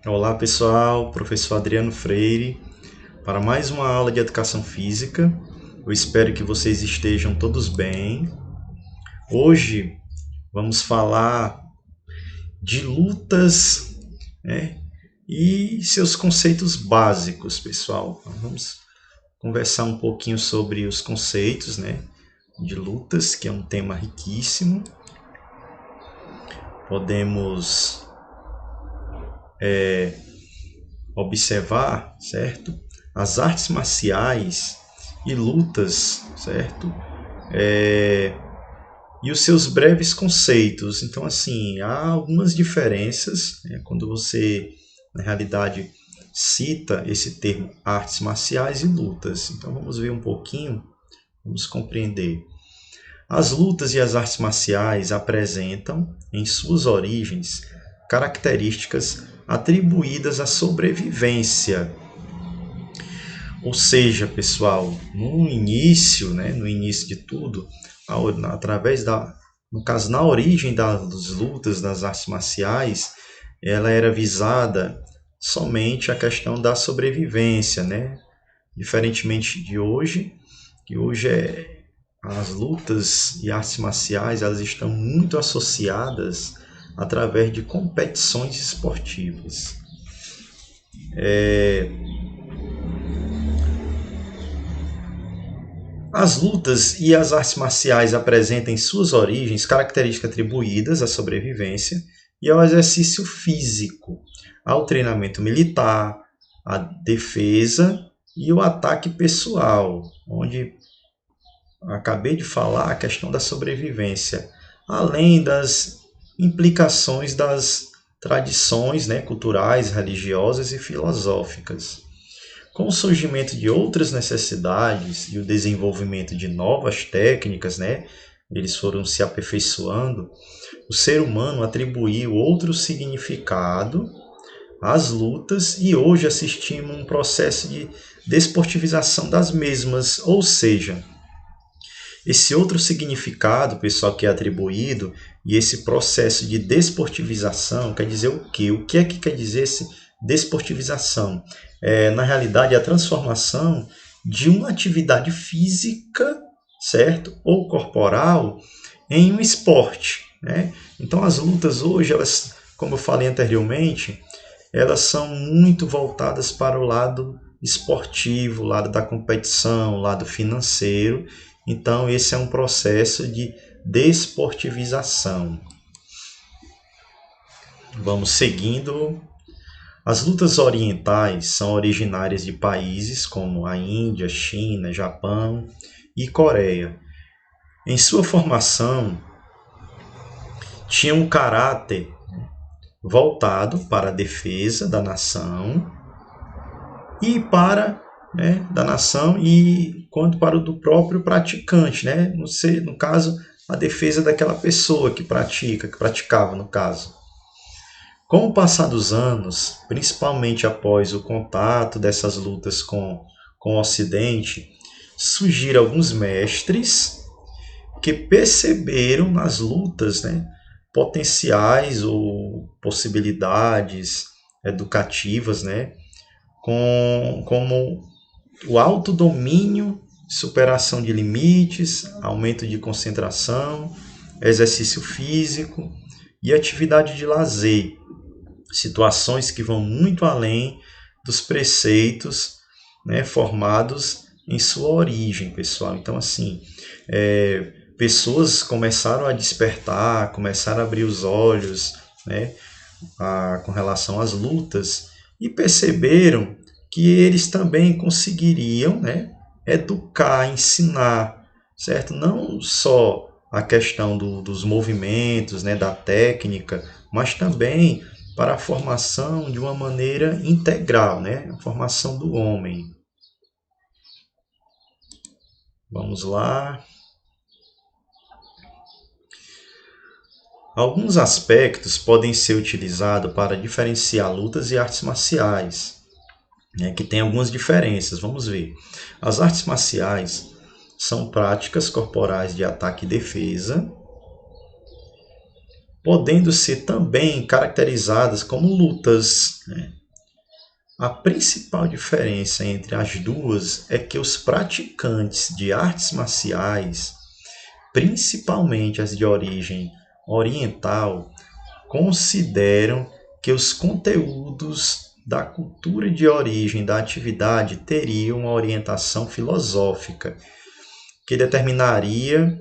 Olá pessoal, professor Adriano Freire, para mais uma aula de educação física. Eu espero que vocês estejam todos bem. Hoje vamos falar de lutas, né, e seus conceitos básicos, pessoal. Vamos conversar um pouquinho sobre os conceitos, né, de lutas, que é um tema riquíssimo. Podemos observar, certo? As artes marciais e lutas, certo? E os seus breves conceitos. Então, assim, há algumas diferenças, né, quando você, na realidade, cita esse termo artes marciais e lutas. Então, vamos ver um pouquinho, vamos compreender. As lutas e as artes marciais apresentam, em suas origens, características atribuídas à sobrevivência. Ou seja, pessoal, no início, né, no início de tudo, através no caso, na origem das lutas das artes marciais, ela era visada somente a questão da sobrevivência, né? Diferentemente de hoje, que hoje as lutas e artes marciais elas estão muito associadas através de competições esportivas. As lutas e as artes marciais apresentam em suas origens características atribuídas à sobrevivência e ao exercício físico, ao treinamento militar, à defesa e o ataque pessoal, onde acabei de falar a questão da sobrevivência, além das implicações das tradições, né, culturais, religiosas e filosóficas. Com o surgimento de outras necessidades e o desenvolvimento de novas técnicas, né, eles foram se aperfeiçoando, o ser humano atribuiu outro significado às lutas e hoje assistimos a um processo de desportivização das mesmas, ou seja, esse outro significado, pessoal, que é atribuído e esse processo de desportivização quer dizer o quê? O que é que quer dizer esse desportivização? Na realidade, a transformação de uma atividade física, certo? Ou corporal em um esporte, né? Então, as lutas hoje, elas, como eu falei anteriormente, elas são muito voltadas para o lado esportivo, o lado da competição, o lado financeiro. Então, esse é um processo de desportivização. Vamos seguindo. As lutas orientais são originárias de países como a Índia, China, Japão e Coreia. Em sua formação, tinha um caráter voltado para a defesa da nação e para da nação e quanto para o do próprio praticante, né? No caso, a defesa daquela pessoa que praticava no caso. Com o passar dos anos, principalmente após o contato dessas lutas com o Ocidente, surgiram alguns mestres que perceberam nas lutas, né, potenciais ou possibilidades educativas, né, como o autodomínio, superação de limites, aumento de concentração, exercício físico e atividade de lazer, situações que vão muito além dos preceitos, né, formados em sua origem, pessoal. Então, assim, pessoas começaram a despertar, começaram a abrir os olhos, né, com relação às lutas e perceberam que eles também conseguiriam, né, educar, ensinar, certo? Não só a questão dos movimentos, né, da técnica, mas também para a formação de uma maneira integral, né, a formação do homem. Vamos lá. Alguns aspectos podem ser utilizados para diferenciar lutas e artes marciais, né, que tem algumas diferenças. Vamos ver. As artes marciais são práticas corporais de ataque e defesa, podendo ser também caracterizadas como lutas, né? A principal diferença entre as duas é que os praticantes de artes marciais, principalmente as de origem oriental, consideram que os conteúdos da cultura de origem da atividade teriam uma orientação filosófica, que determinaria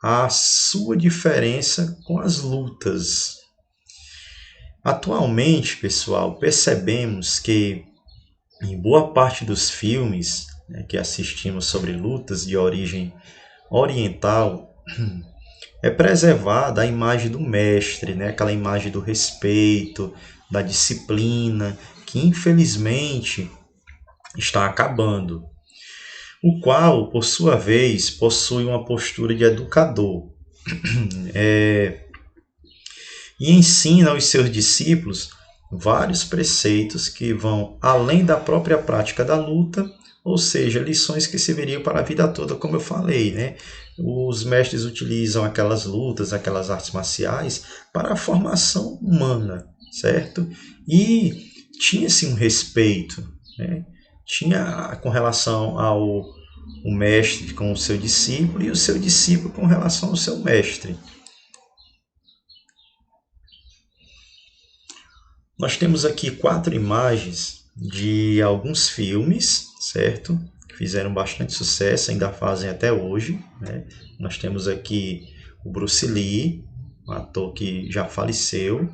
a sua diferença com as lutas. Atualmente, pessoal, percebemos que em boa parte dos filmes, né, que assistimos sobre lutas de origem oriental, é preservada a imagem do mestre, né, aquela imagem do respeito, da disciplina, que infelizmente está acabando, o qual, por sua vez, possui uma postura de educador. E ensina aos seus discípulos vários preceitos que vão além da própria prática da luta, ou seja, lições que serviriam para a vida toda, como eu falei, né? Os mestres utilizam aquelas lutas, aquelas artes marciais para a formação humana, certo? E tinha-se um respeito, né? Tinha com relação ao o mestre com o seu discípulo e o seu discípulo com relação ao seu mestre. Nós temos aqui 4 imagens de alguns filmes, certo? Que fizeram bastante sucesso, ainda fazem até hoje, né? Nós temos aqui o Bruce Lee, um ator que já faleceu.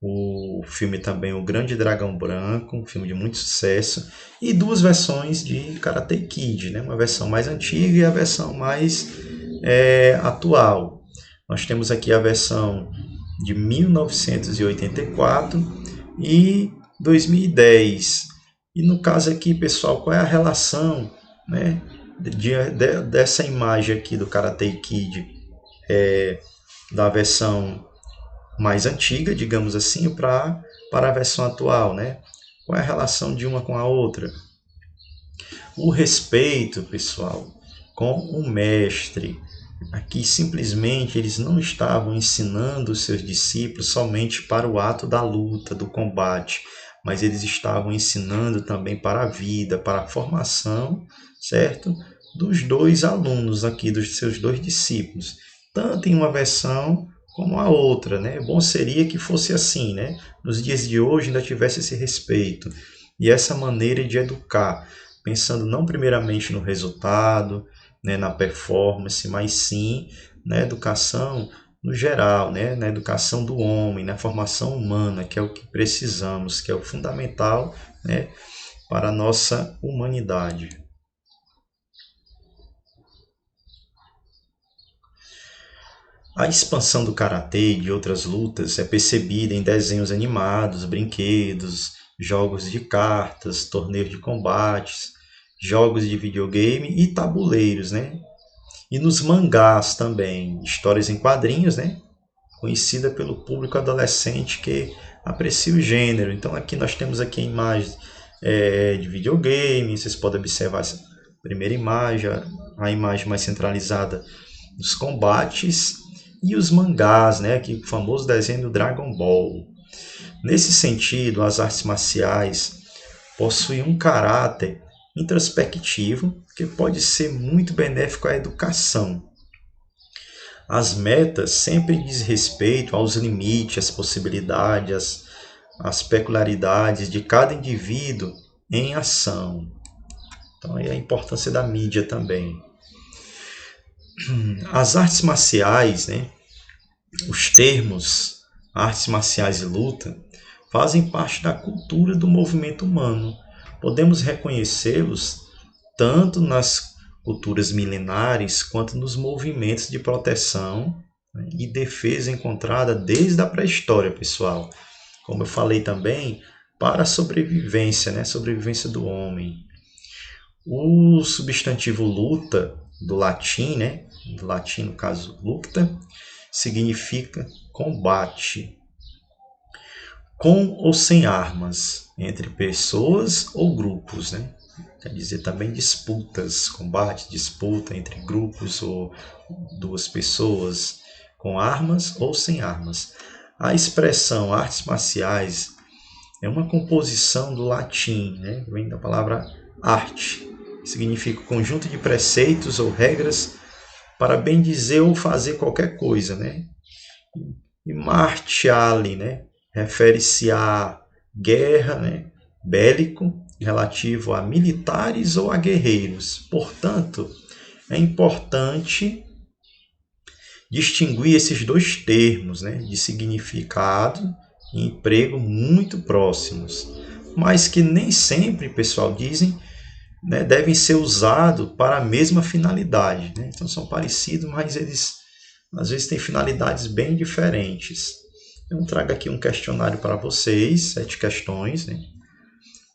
O filme também O Grande Dragão Branco, um filme de muito sucesso. E 2 versões de Karate Kid, né? Uma versão mais antiga e a versão mais atual. Nós temos aqui a versão de 1984 e 2010. E no caso aqui, pessoal, qual é a relação, né, dessa imagem aqui do Karate Kid, da versão mais antiga, digamos assim, para a versão atual, né? Qual é a relação de uma com a outra? O respeito, pessoal, com o mestre. Aqui simplesmente eles não estavam ensinando os seus discípulos somente para o ato da luta, do combate, mas eles estavam ensinando também para a vida, para a formação, certo? Dos 2 alunos aqui, dos seus 2 discípulos, tanto em uma versão como a outra, né? Bom seria que fosse assim, né? Nos dias de hoje ainda tivesse esse respeito e essa maneira de educar, pensando não primeiramente no resultado, né, na performance, mas sim na educação no geral, né, na educação do homem, na formação humana, que é o que precisamos, que é o fundamental, né, para a nossa humanidade. A expansão do karatê e de outras lutas é percebida em desenhos animados, brinquedos, jogos de cartas, torneios de combates, jogos de videogame e tabuleiros, né? E nos mangás também, histórias em quadrinhos, né? Conhecida pelo público adolescente que aprecia o gênero. Então aqui nós temos aqui a imagem de videogame, vocês podem observar essa primeira imagem, a imagem mais centralizada dos combates e os mangás, né? Aqui o famoso desenho do Dragon Ball. Nesse sentido, as artes marciais possuem um caráter introspectivo que pode ser muito benéfico à educação. As metas sempre diz respeito aos limites, às possibilidades, às peculiaridades de cada indivíduo em ação. Então, aí a importância da mídia também. As artes marciais, né, os termos artes marciais e luta, fazem parte da cultura do movimento humano. Podemos reconhecê-los tanto nas culturas milenares quanto nos movimentos de proteção, né, e defesa encontrada desde a pré-história, pessoal. Como eu falei também, para a sobrevivência, né, sobrevivência do homem. O substantivo luta, do latim, né, do latim no caso lucta, significa combate, com ou sem armas, entre pessoas ou grupos, né? Quer dizer também disputas, combate, disputa entre grupos ou 2 pessoas, com armas ou sem armas. A expressão artes marciais é uma composição do latim, né? Vem da palavra arte, que significa conjunto de preceitos ou regras para bem dizer ou fazer qualquer coisa, né? E martiale, né? Refere-se à guerra, né? Bélico, relativo a militares ou a guerreiros. Portanto, é importante distinguir esses dois termos, né? De significado e emprego muito próximos, mas que nem sempre, pessoal, dizem, né, devem ser usados para a mesma finalidade, né? Então são parecidos, mas eles às vezes têm finalidades bem diferentes. Eu trago aqui um questionário para vocês, 7 questões, né?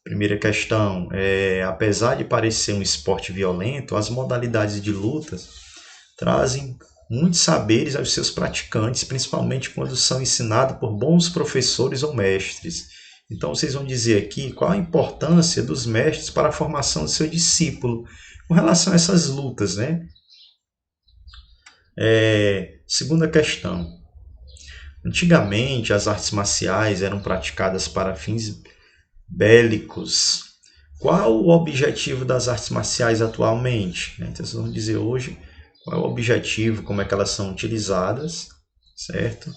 Primeira questão é: apesar de parecer um esporte violento, as modalidades de lutas trazem muitos saberes aos seus praticantes, principalmente quando são ensinados por bons professores ou mestres. Então vocês vão dizer aqui qual a importância dos mestres para a formação do seu discípulo com relação a essas lutas, né? Segunda questão. Antigamente as artes marciais eram praticadas para fins bélicos. Qual o objetivo das artes marciais atualmente? Então vocês vão dizer hoje qual é o objetivo, como é que elas são utilizadas, certo?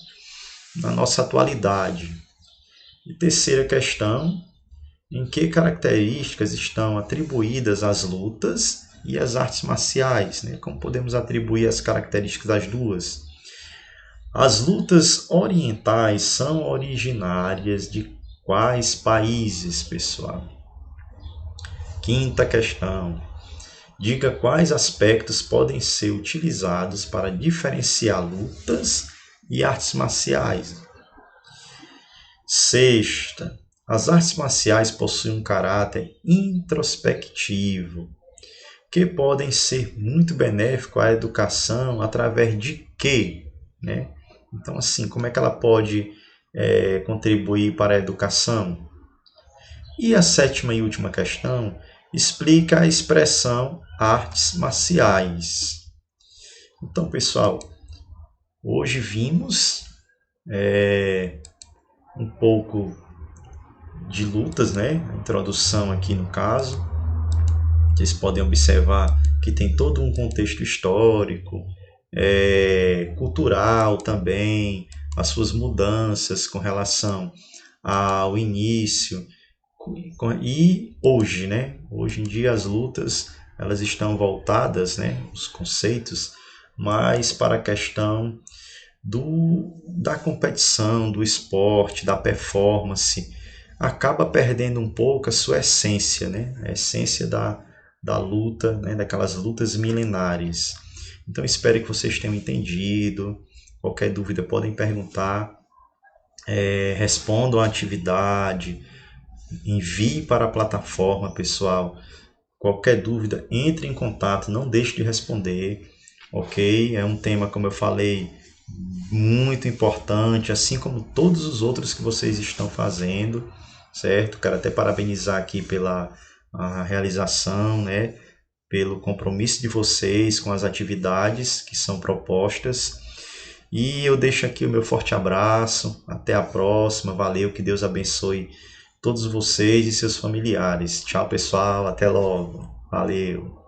Na nossa atualidade. E terceira questão, em que características estão atribuídas as lutas e as artes marciais, né? Como podemos atribuir as características das duas? As lutas orientais são originárias de quais países, pessoal? Quinta questão. Diga quais aspectos podem ser utilizados para diferenciar lutas e artes marciais. Sexta. As artes marciais possuem um caráter introspectivo, que podem ser muito benéfico à educação através de quê? Né? Então, assim, como é que ela pode contribuir para a educação? E a sétima e última questão explica a expressão artes marciais. Então, pessoal, hoje vimos um pouco de lutas, né? A introdução aqui no caso. Vocês podem observar que tem todo um contexto histórico, cultural também, as suas mudanças com relação ao início e hoje, né? Hoje em dia as lutas elas estão voltadas, né? Os conceitos, mais para a questão da competição, do esporte, da performance, acaba perdendo um pouco a sua essência, né? A essência da luta, né? Daquelas lutas milenares. Então espero que vocês tenham entendido. Qualquer dúvida podem perguntar, respondam a atividade, envie para a plataforma, pessoal. Qualquer dúvida, entre em contato, não deixe de responder, ok? É um tema, como eu falei, muito importante, assim como todos os outros que vocês estão fazendo, certo? Quero até parabenizar aqui pela realização, né? Pelo compromisso de vocês com as atividades que são propostas. E eu deixo aqui o meu forte abraço. Até a próxima. Valeu, que Deus abençoe todos vocês e seus familiares. Tchau, pessoal. Até logo. Valeu.